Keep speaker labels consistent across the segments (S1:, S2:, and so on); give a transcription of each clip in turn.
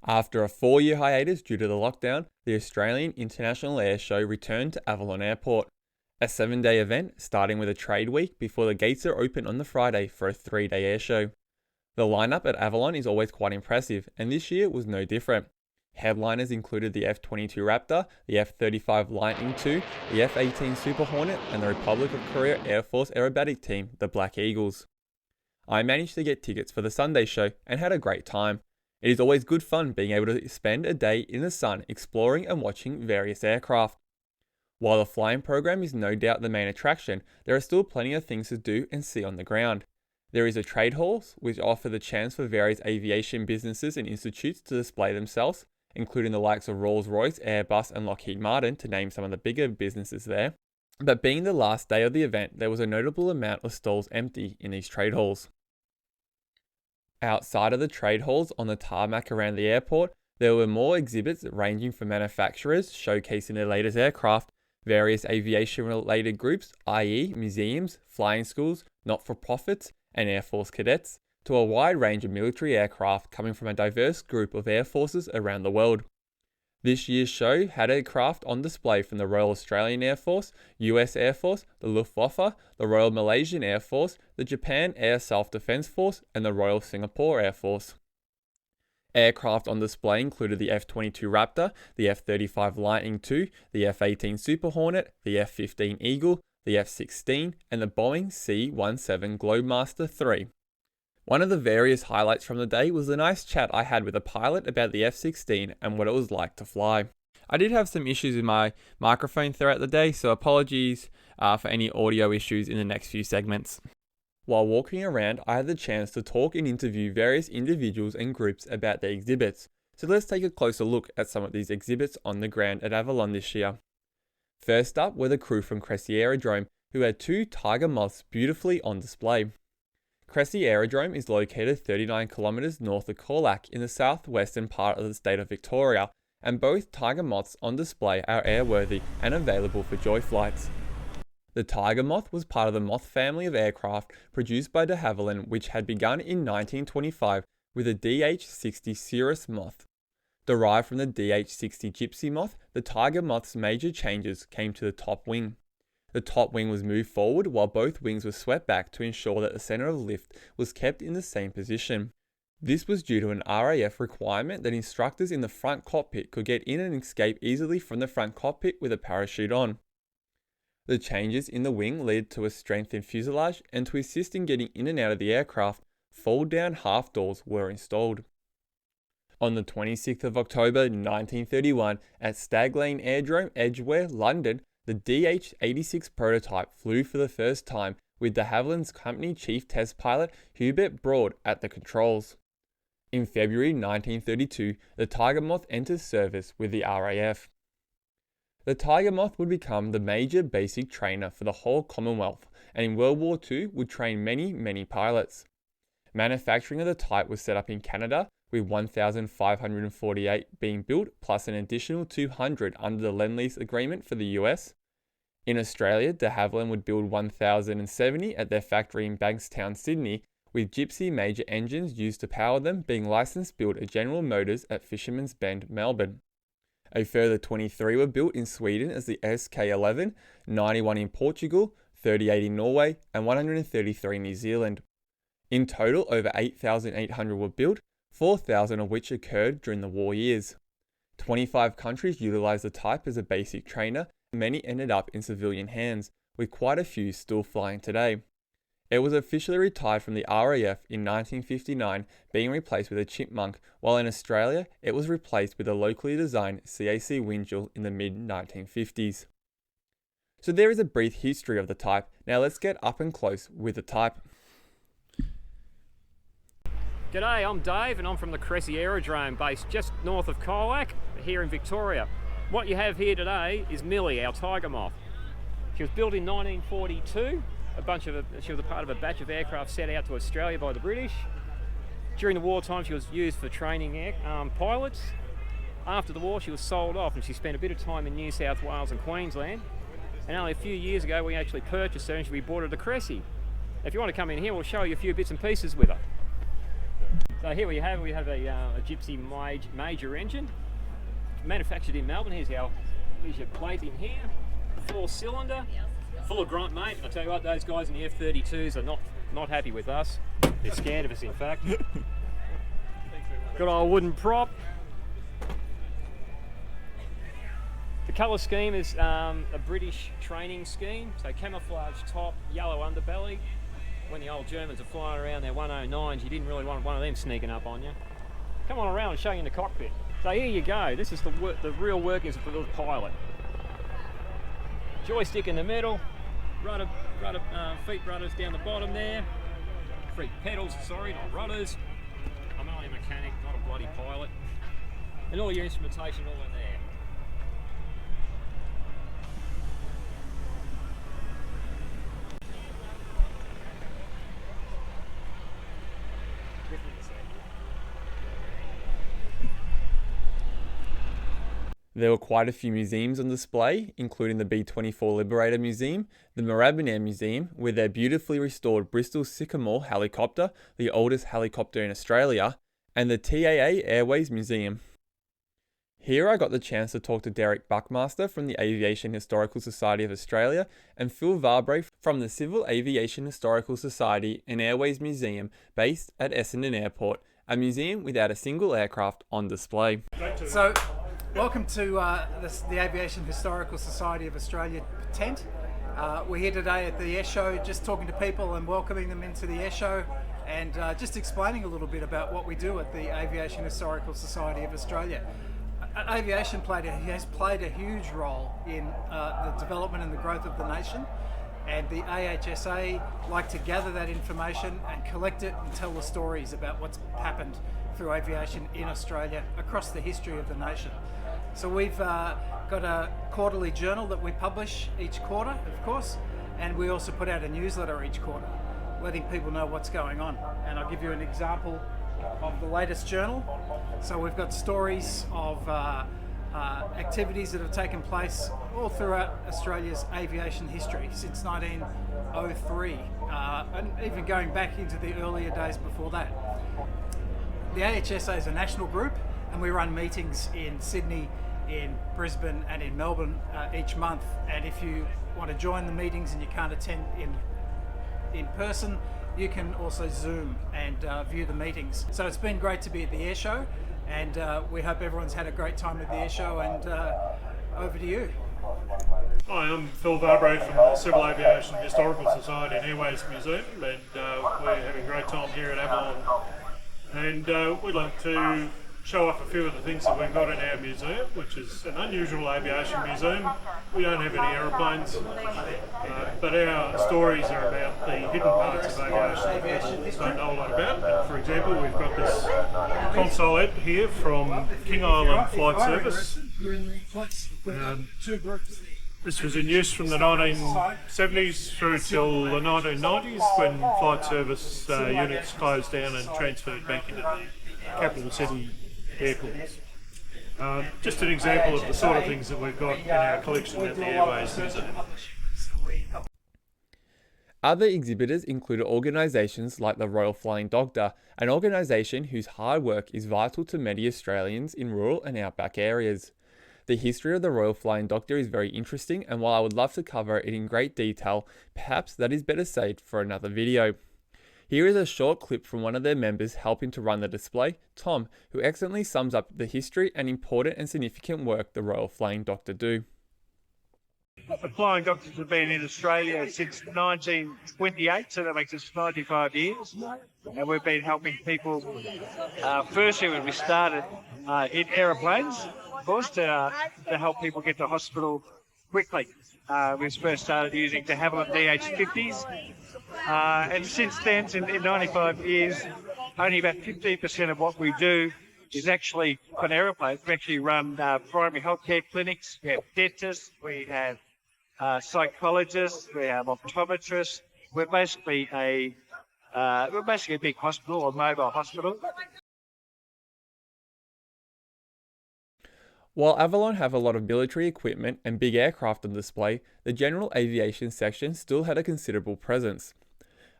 S1: After a 4-year hiatus due to the lockdown, the Australian International Airshow returned to Avalon Airport. A 7-day event starting with a trade week before the gates are open on the Friday for a 3-day airshow. The lineup at Avalon is always quite impressive, and this year was no different. Headliners included the F-22 Raptor, the F-35 Lightning II, the F-18 Super Hornet, and the Republic of Korea Air Force aerobatic team, the Black Eagles. I managed to get tickets for the Sunday show and had a great time. It is always good fun being able to spend a day in the sun exploring and watching various aircraft. While the flying program is no doubt the main attraction, there are still plenty of things to do and see on the ground. There is a trade halls, which offer the chance for various aviation businesses and institutes to display themselves, including the likes of Rolls-Royce, Airbus and Lockheed Martin, to name some of the bigger businesses there. But being the last day of the event, there was a notable amount of stalls empty in these trade halls. Outside of the trade halls on the tarmac around the airport, there were more exhibits ranging from manufacturers showcasing their latest aircraft, various aviation-related groups, i.e. museums, flying schools, not-for-profits, and Air Force cadets, to a wide range of military aircraft coming from a diverse group of air forces around the world. This year's show had aircraft on display from the Royal Australian Air Force, US Air Force, the Luftwaffe, the Royal Malaysian Air Force, the Japan Air Self-Defense Force, and the Royal Singapore Air Force. Aircraft on display included the F-22 Raptor, the F-35 Lightning II, the F-18 Super Hornet, the F-15 Eagle, the F-16, and the Boeing C-17 Globemaster III. One of the various highlights from the day was the nice chat I had with a pilot about the F-16 and what it was like to fly. I did have some issues with my microphone throughout the day, so apologies for any audio issues in the next few segments. While walking around, I had the chance to talk and interview various individuals and groups about their exhibits, so let's take a closer look at some of these exhibits on the ground at Avalon this year. First up were the crew from Cressy Aerodrome, who had 2 Tiger Moths beautifully on display. Cressy Aerodrome is located 39 kilometres north of Colac in the southwestern part of the state of Victoria, and both Tiger Moths on display are airworthy and available for joy flights. The Tiger Moth was part of the Moth family of aircraft produced by de Havilland, which had begun in 1925 with the DH-60 Cirrus Moth. Derived from the DH-60 Gypsy Moth, the Tiger Moth's major changes came to the top wing. The top wing was moved forward while both wings were swept back to ensure that the centre of lift was kept in the same position. This was due to an RAAF requirement that instructors in the front cockpit could get in and escape easily from the front cockpit with a parachute on. The changes in the wing led to a strengthened fuselage, and to assist in getting in and out of the aircraft, fold-down half doors were installed. On the 26th of October 1931, at Stag Lane Airdrome, Edgware, London, the DH-86 prototype flew for the first time with de Havilland's company chief test pilot Hubert Broad at the controls. In February 1932, the Tiger Moth entered service with the RAAF. The Tiger Moth would become the major basic trainer for the whole Commonwealth, and in World War II would train many pilots. Manufacturing of the type was set up in Canada, with 1,548 being built, plus an additional 200 under the Lend-Lease agreement for the US. In Australia, de Havilland would build 1,070 at their factory in Bankstown, Sydney, with Gypsy major engines used to power them being licensed built at General Motors at Fisherman's Bend, Melbourne. A further 23 were built in Sweden as the SK11, 91 in Portugal, 38 in Norway, and 133 in New Zealand. In total, over 8,800 were built, 4,000 of which occurred during the war years. 25 countries utilised the type as a basic trainer, and many ended up in civilian hands, with quite a few still flying today. It was officially retired from the RAF in 1959, being replaced with a Chipmunk, while in Australia it was replaced with a locally designed CAC Winchell in the mid-1950s. So there is a brief history of the type. Now let's get up and close with the type.
S2: G'day, I'm Dave and I'm from the Cressy Aerodrome based just north of Colac here in Victoria. What you have here today is Millie, our Tiger Moth. She was built in 1942. She was a part of a batch of aircraft sent out to Australia by the British. During the wartime she was used for training pilots. After the war she was sold off and she spent a bit of time in New South Wales and Queensland. And only a few years ago we actually purchased her and we brought her to Cressy. If you want to come in here we'll show you a few bits and pieces with her. So here we have a Gypsy major engine, manufactured in Melbourne. Here's your plate in here, 4-cylinder, full of grunt, mate. I tell you what, those guys in the F-32s are not happy with us. They're scared of us, in fact. Good old wooden prop. The colour scheme is a British training scheme, so camouflage top, yellow underbelly. When the old Germans are flying around their 109s, you didn't really want one of them sneaking up on you. Come on around and show you in the cockpit. So here you go. This is the real workings of the pilot. Joystick in the middle, feet rudders down the bottom there. Feet pedals, sorry, not rudders. I'm only a mechanic, not a bloody pilot. And all your instrumentation all in there.
S1: There were quite a few museums on display, including the B-24 Liberator Museum, the Moorabbin Air Museum, with their beautifully restored Bristol Sycamore helicopter, the oldest helicopter in Australia, and the TAA Airways Museum. Here I got the chance to talk to Derek Buckmaster from the Aviation Historical Society of Australia and Phil Varbre from the Civil Aviation Historical Society and Airways Museum based at Essendon Airport, a museum without a single aircraft on display.
S3: So, welcome to the Aviation Historical Society of Australia tent. We're here today at the Airshow, just talking to people and welcoming them into the Airshow, and just explaining a little bit about what we do at the Aviation Historical Society of Australia. Aviation has played a huge role in the development and the growth of the nation, and the AHSA like to gather that information and collect it and tell the stories about what's happened through aviation in Australia across the history of the nation. So we've got a quarterly journal that we publish each quarter, of course, and we also put out a newsletter each quarter, letting people know what's going on. And I'll give you an example of the latest journal. So we've got stories of activities that have taken place all throughout Australia's aviation history since 1903, and even going back into the earlier days before that. The AHSA is a national group, and we run meetings in Sydney, in Brisbane and in Melbourne each month. And if you want to join the meetings and you can't attend in person, you can also Zoom and view the meetings. So it's been great to be at the Airshow, and we hope everyone's had a great time at the Airshow, and over to you.
S4: Hi, I'm Phil Varbre from the Civil Aviation Historical Society and Airways Museum, and we're having a great time here at Avalon. And we'd like to show off a few of the things that we've got in our museum, which is an unusual aviation museum. We don't have any aeroplanes, but our stories are about the hidden parts of aviation that people don't know a lot about. And for example, we've got this console here from King Island Flight Service. This was in use from the 1970s through till the 1990s, when flight service units closed down and transferred back into the capital city airports. Just an example of the sort of things that we've got in our collection at the Airways Museum.
S1: Other exhibitors included organisations like the Royal Flying Doctor, an organisation whose hard work is vital to many Australians in rural and outback areas. The history of the Royal Flying Doctor is very interesting, and while I would love to cover it in great detail, perhaps that is better saved for another video. Here is a short clip from one of their members helping to run the display, Tom, who excellently sums up the history and important and significant work the Royal Flying Doctor do.
S5: The Flying Doctors have been in Australia since 1928, so that makes us 95 years. And we've been helping people, firstly when we started in aeroplanes, of course, to help people get to hospital quickly. We first started using de Havilland DH-50s, and since then, in 95 years, only about 15% of what we do is actually on aeroplanes. We actually run primary healthcare clinics, we have dentists, we have psychologists, we have optometrists. We're basically a big hospital, or mobile hospital.
S1: While Avalon have a lot of military equipment and big aircraft on display, the general aviation section still had a considerable presence.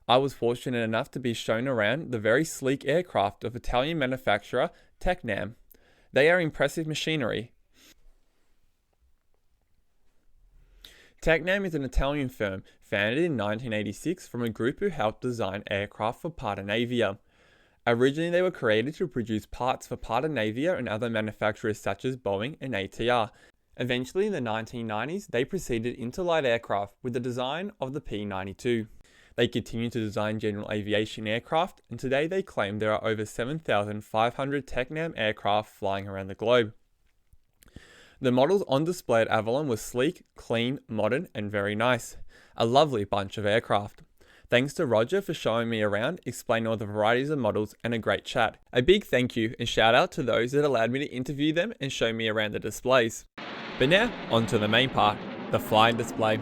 S1: I was fortunate enough to be shown around the very sleek aircraft of Italian manufacturer Tecnam. They are impressive machinery. Tecnam is an Italian firm founded in 1986 from a group who helped design aircraft for Partenavia. Originally, they were created to produce parts for Partenavia and other manufacturers such as Boeing and ATR. Eventually, in the 1990s, they proceeded into light aircraft with the design of the P-92. They continue to design general aviation aircraft, and today they claim there are over 7,500 Tecnam aircraft flying around the globe. The models on display at Avalon were sleek, clean, modern, and very nice. A lovely bunch of aircraft. Thanks to Roger for showing me around, explaining all the varieties of models, and a great chat. A big thank you and shout out to those that allowed me to interview them and show me around the displays. But now, on to the main part, the flying display.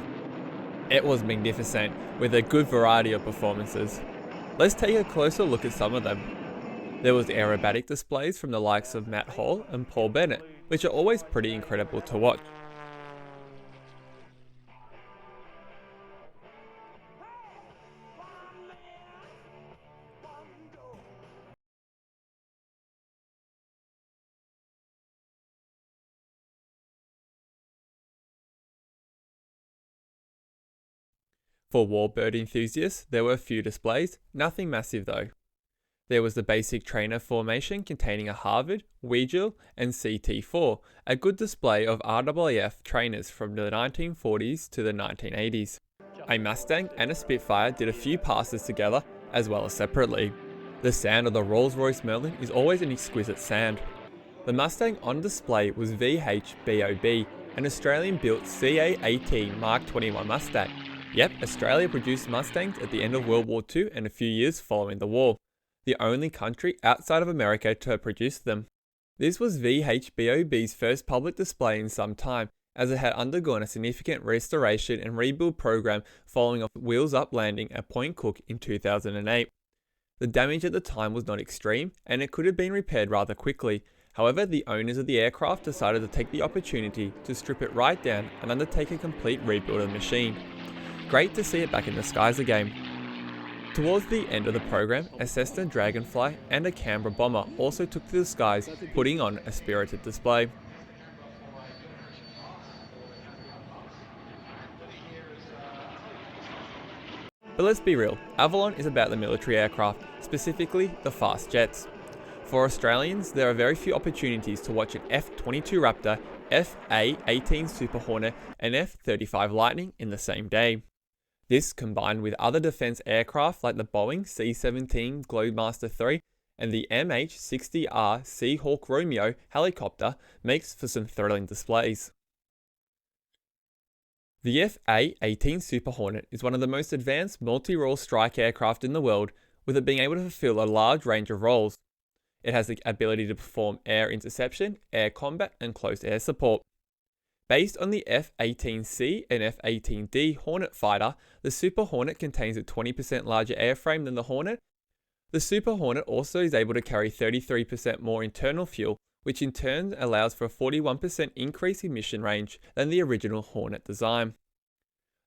S1: It was magnificent, with a good variety of performances. Let's take a closer look at some of them. There was aerobatic displays from the likes of Matt Hall and Paul Bennett, which are always pretty incredible to watch. For Warbird enthusiasts, there were a few displays, nothing massive though. There was the basic trainer formation containing a Harvard, Weigel, and CT4, a good display of RAAF trainers from the 1940s to the 1980s. A Mustang and a Spitfire did a few passes together, as well as separately. The sound of the Rolls-Royce Merlin is always an exquisite sound. The Mustang on display was VH-BOB, an Australian-built CA-18 Mark 21 Mustang. Yep, Australia produced Mustangs at the end of World War II and a few years following the war, the only country outside of America to have produced them. This was VH-BOB's first public display in some time, as it had undergone a significant restoration and rebuild program following a wheels-up landing at Point Cook in 2008. The damage at the time was not extreme, and it could have been repaired rather quickly. However, the owners of the aircraft decided to take the opportunity to strip it right down and undertake a complete rebuild of the machine. Great to see it back in the skies again. Towards the end of the program, a Cessna Dragonfly and a Canberra bomber also took to the skies, putting on a spirited display. But let's be real, Avalon is about the military aircraft, specifically the fast jets. For Australians, there are very few opportunities to watch an F-22 Raptor, F-18 Super Hornet, and F-35 Lightning in the same day. This, combined with other defence aircraft like the Boeing C-17 Globemaster III and the MH-60R Seahawk Romeo helicopter, makes for some thrilling displays. The F-18 Super Hornet is one of the most advanced multi-role strike aircraft in the world, with it being able to fulfill a large range of roles. It has the ability to perform air interception, air combat, and close air support. Based on the F-18C and F-18D Hornet fighter, the Super Hornet contains a 20% larger airframe than the Hornet. The Super Hornet also is able to carry 33% more internal fuel, which in turn allows for a 41% increase in mission range than the original Hornet design.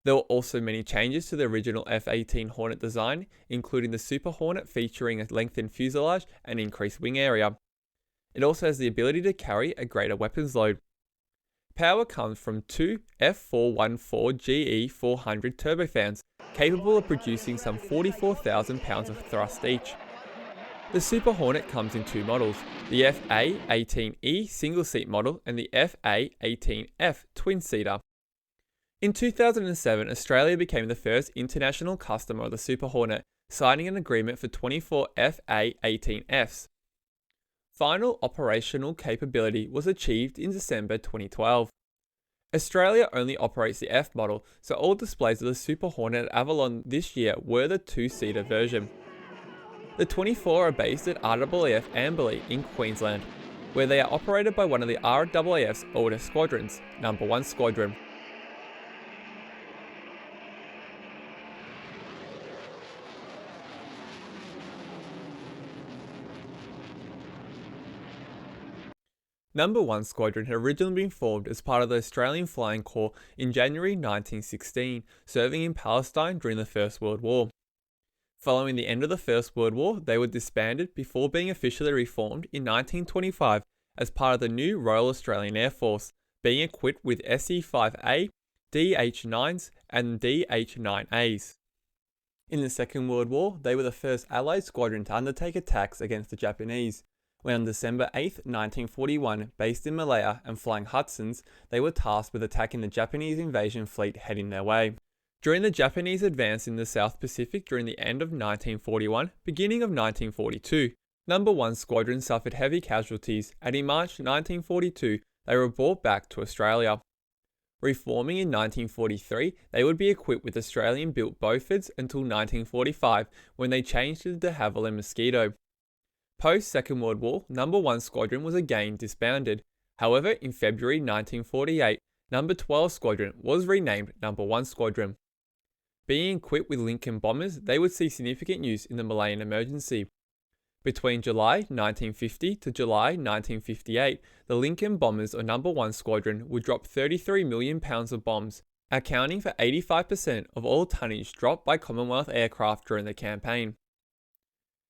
S1: There were also many changes to the original F-18 Hornet design, including the Super Hornet featuring a lengthened fuselage and increased wing area. It also has the ability to carry a greater weapons load. Power comes from two F414 GE400 turbofans, capable of producing some 44,000 pounds of thrust each. The Super Hornet comes in two models, the FA-18E single-seat model and the FA-18F twin-seater. In 2007, Australia became the first international customer of the Super Hornet, signing an agreement for 24 FA-18Fs. Final operational capability was achieved in December 2012. Australia only operates the F model, so all displays of the Super Hornet at Avalon this year were the two-seater version. The 24 are based at RAAF Amberley in Queensland, where they are operated by one of the RAAF's oldest squadrons, No. 1 Squadron. No. 1 Squadron had originally been formed as part of the Australian Flying Corps in January 1916, serving in Palestine during the First World War. Following the end of the First World War, they were disbanded before being officially reformed in 1925 as part of the new Royal Australian Air Force, being equipped with SE-5A, DH-9s and DH-9As. In the Second World War, they were the first Allied squadron to undertake attacks against the Japanese, when on December 8, 1941, based in Malaya and flying Hudsons, they were tasked with attacking the Japanese invasion fleet heading their way. During the Japanese advance in the South Pacific during the end of 1941, beginning of 1942, No. 1 Squadron suffered heavy casualties, and in March 1942, they were brought back to Australia. Reforming in 1943, they would be equipped with Australian-built Beaufords until 1945, when they changed to the de Havilland Mosquito. Post-Second World War, No. 1 Squadron was again disbanded. However, in February 1948, No. 12 Squadron was renamed No. 1 Squadron. Being equipped with Lincoln bombers, they would see significant use in the Malayan Emergency. Between July 1950 to July 1958, the Lincoln bombers of No. 1 Squadron would drop 33 million pounds of bombs, accounting for 85% of all tonnage dropped by Commonwealth aircraft during the campaign.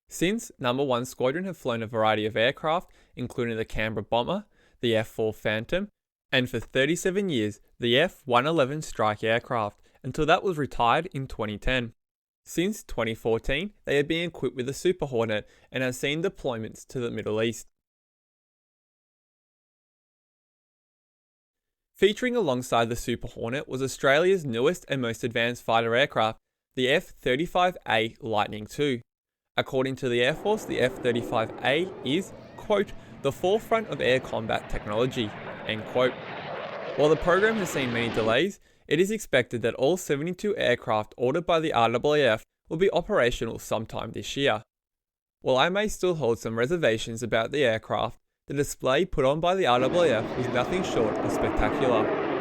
S1: Since, No. 1 Squadron have flown a variety of aircraft, including the Canberra Bomber, the F-4 Phantom, and for 37 years, the F-111 Strike aircraft, until that was retired in 2010. Since 2014, they have been equipped with the Super Hornet and have seen deployments to the Middle East. Featuring alongside the Super Hornet was Australia's newest and most advanced fighter aircraft, the F-35A Lightning II. According to the Air Force, the F-35A is, quote, the forefront of air combat technology, end quote. While the program has seen many delays, it is expected that all 72 aircraft ordered by the RAAF will be operational sometime this year. While I may still hold some reservations about the aircraft, the display put on by the RAAF was nothing short of spectacular.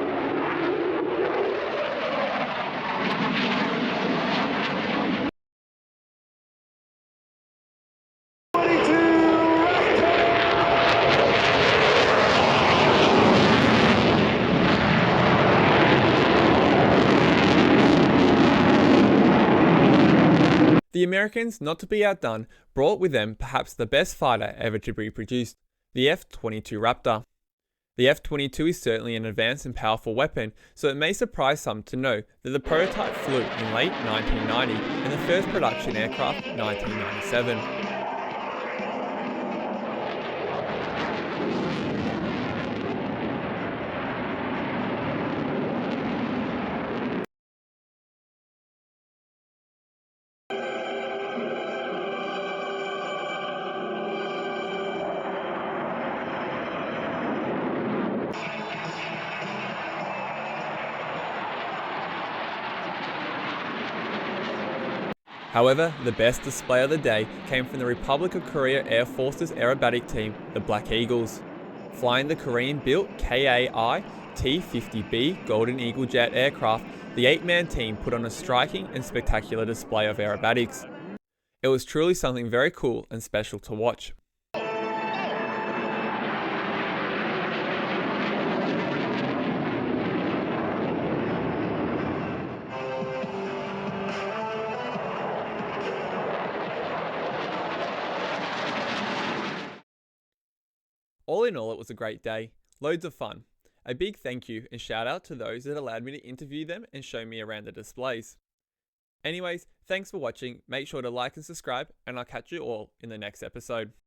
S1: The Americans, not to be outdone, brought with them perhaps the best fighter ever to be produced, the F-22 Raptor. The F-22 is certainly an advanced and powerful weapon, so it may surprise some to know that the prototype flew in late 1990 and the first production aircraft 1997. However, the best display of the day came from the Republic of Korea Air Force's aerobatic team, the Black Eagles. Flying the Korean-built KAI T-50B Golden Eagle jet aircraft, the 8-man team put on a striking and spectacular display of aerobatics. It was truly something very cool and special to watch. All in all, it was a great day. Loads of fun. A big thank you and shout out to those that allowed me to interview them and show me around the displays. Anyways, thanks for watching. Make sure to like and subscribe, and I'll catch you all in the next episode.